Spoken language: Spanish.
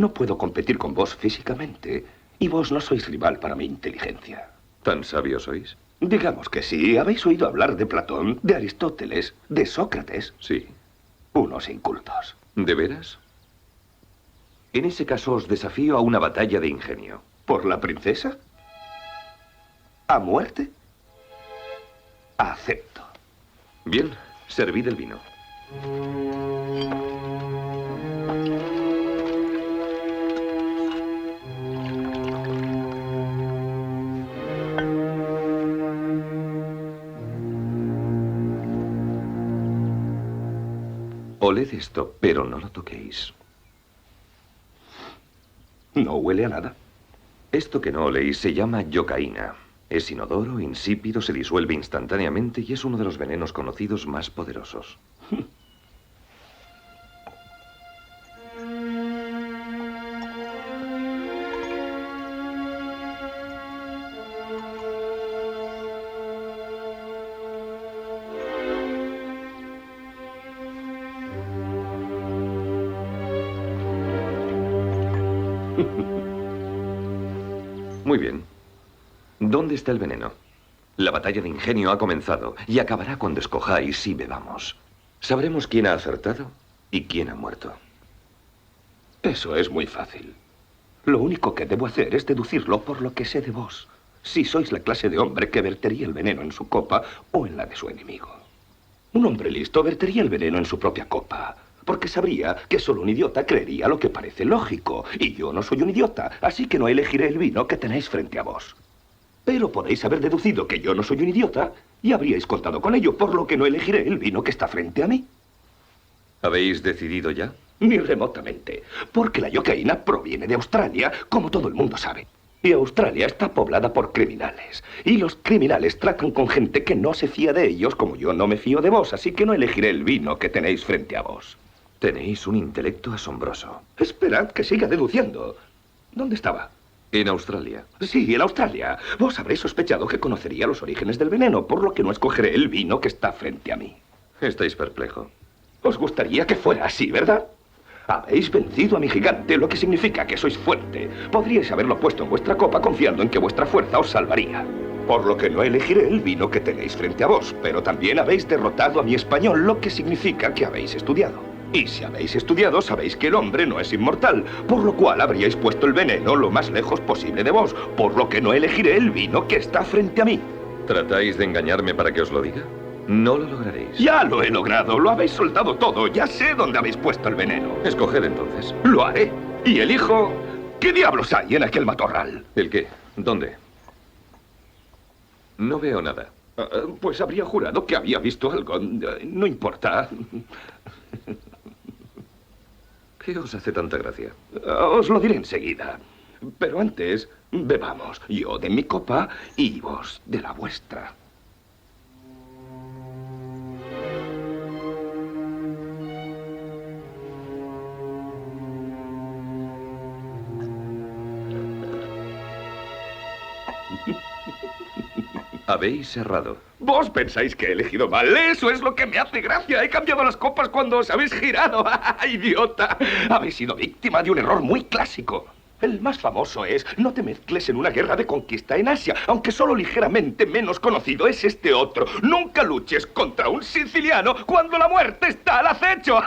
No puedo competir con vos físicamente, y vos no sois rival para mi inteligencia. ¿Tan sabios sois? Digamos que sí. ¿Habéis oído hablar de Platón, de Aristóteles, de Sócrates? Sí. Unos incultos. ¿De veras? En ese caso os desafío a una batalla de ingenio. ¿Por la princesa? ¿A muerte? Acepto. Bien, servid el vino. Oled esto, pero no lo toquéis. No huele a nada. Esto que no oléis se llama yocaína. Es inodoro, insípido, se disuelve instantáneamente y es uno de los venenos conocidos más poderosos. Muy bien. ¿Dónde está el veneno? La batalla de ingenio ha comenzado y acabará cuando escojáis y bebamos. Sabremos quién ha acertado y quién ha muerto. Eso es muy fácil. Lo único que debo hacer es deducirlo por lo que sé de vos. Si sois la clase de hombre que vertería el veneno en su copa o en la de su enemigo. Un hombre listo vertería el veneno en su propia copa, porque sabría que solo un idiota creería lo que parece lógico. Y yo no soy un idiota, así que no elegiré el vino que tenéis frente a vos. Pero podéis haber deducido que yo no soy un idiota y habríais contado con ello, por lo que no elegiré el vino que está frente a mí. ¿Habéis decidido ya? Ni remotamente, porque la yocaína proviene de Australia, como todo el mundo sabe. Y Australia está poblada por criminales. Y los criminales tratan con gente que no se fía de ellos, como yo no me fío de vos, así que no elegiré el vino que tenéis frente a vos. Tenéis un intelecto asombroso. Esperad que siga deduciendo. ¿Dónde estaba? En Australia. Sí, en Australia. Vos habréis sospechado que conocería los orígenes del veneno, por lo que no escogeré el vino que está frente a mí. Estáis perplejo. Os gustaría que fuera así, ¿verdad? Habéis vencido a mi gigante, lo que significa que sois fuerte. Podríais haberlo puesto en vuestra copa confiando en que vuestra fuerza os salvaría. Por lo que no elegiré el vino que tenéis frente a vos, pero también habéis derrotado a mi español, lo que significa que habéis estudiado. Y si habéis estudiado, sabéis que el hombre no es inmortal, por lo cual habríais puesto el veneno lo más lejos posible de vos, por lo que no elegiré el vino que está frente a mí. ¿Tratáis de engañarme para que os lo diga? No lo lograréis. Ya lo he logrado, lo habéis soltado todo, ya sé dónde habéis puesto el veneno. Escoged entonces. Lo haré. Y elijo... ¿Qué diablos hay en aquel matorral? ¿El qué? ¿Dónde? No veo nada. Pues habría jurado que había visto algo. No importa. ¿Qué os hace tanta gracia? Os lo diré enseguida. Pero antes, bebamos. Yo de mi copa y vos de la vuestra. Habéis errado. Vos pensáis que he elegido mal. Eso es lo que me hace gracia. He cambiado las copas cuando os habéis girado. ¡Idiota! Habéis sido víctima de un error muy clásico. El más famoso es: no te mezcles en una guerra de conquista en Asia, aunque solo ligeramente menos conocido es este otro. Nunca luches contra un siciliano cuando la muerte está al acecho.